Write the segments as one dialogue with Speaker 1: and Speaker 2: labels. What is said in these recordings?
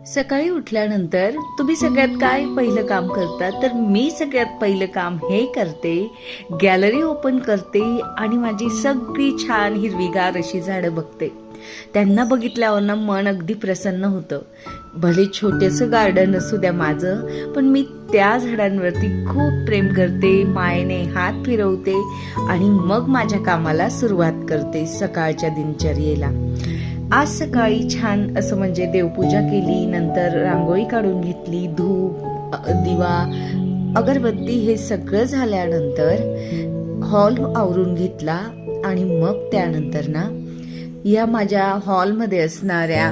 Speaker 1: सकाळी उठल्यानंतर तुम्ही सगळ्यात काय पहिलं काम करता? तर मी सगळ्यात पहिलं काम हे करते, गॅलरी ओपन करते आणि माझी सगळी छान हिरवीगार अशी झाडं बघते. त्यांना बघितल्यावर ना मन अगदी प्रसन्न होतं. भले छोटेसं गार्डन असू द्या माझं, पण मी त्या झाडांवरती खूप प्रेम करते, मायेने हात फिरवते आणि मग माझ्या कामाला सुरुवात करते सकाळच्या दिनचर्येला. आज सकाळी छान असं म्हणजे देवपूजा केली, नंतर रांगोळी काढून घेतली, धूप दिवा अगरबत्ती हे सगळं झाल्यानंतर हॉल आवरून घेतला आणि मग त्यानंतर ना या माझ्या हॉलमध्ये असणाऱ्या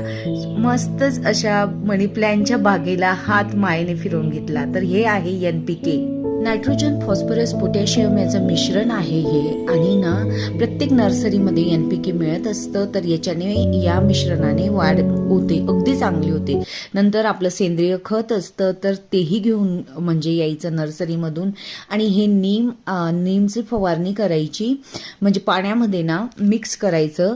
Speaker 1: मस्तच अशा मनी प्लॅनच्या बागेला हात मायेने फिरवून घेतला. तर हे आहे NPK, नायट्रोजन फॉस्फरस पोटॅशियम याचं मिश्रण आहे हे. आणि ना प्रत्येक नर्सरीमध्ये NPK मिळत असतं, तर याच्याने या मिश्रणाने वाढ होते, अगदी चांगली होते. नंतर आपलं सेंद्रिय खत असतं, तर तेही घेऊन म्हणजे यायचं नर्सरीमधून. आणि हे नीमची फवारणी करायची, म्हणजे पाण्यामध्ये ना मिक्स करायचं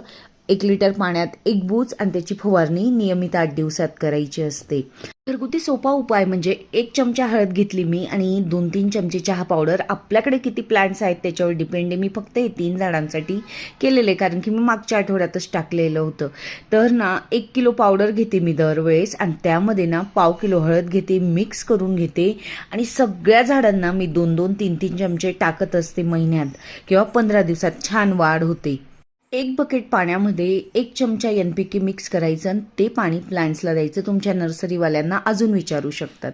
Speaker 1: 1 लिटर पाण्यात 1 बूच, आणि त्याची फवारणी नियमित 8 दिवसात करायची असते. घरगुती सोपा उपाय म्हणजे 1 चमचा हळद घेतली मी आणि 2-3 चमचे चहा पावडर. आपल्याकडे किती प्लांट्स आहेत त्याच्यावर डिपेंड आहे. मी फक्त हे 3 झाडांसाठी केलेले, कारण की मी मागच्या आठवड्यातच टाकलेलं होतं. तर ना 1 किलो पावडर घेते मी दरवेळेस, आणि त्यामध्ये ना पाव किलो हळद घेते, मिक्स करून घेते आणि सगळ्या झाडांना मी 2-2, 3-3 चमचे टाकत असते. महिन्यात किंवा 15 दिवसात छान वाढ होते. 1 बकेट पाण्यामध्ये 1 चमचा NPK मिक्स करायचं आणि ते पाणी प्लांट्सला द्यायचं. तुमच्या नर्सरीवाल्यांना अजून विचारू शकतात.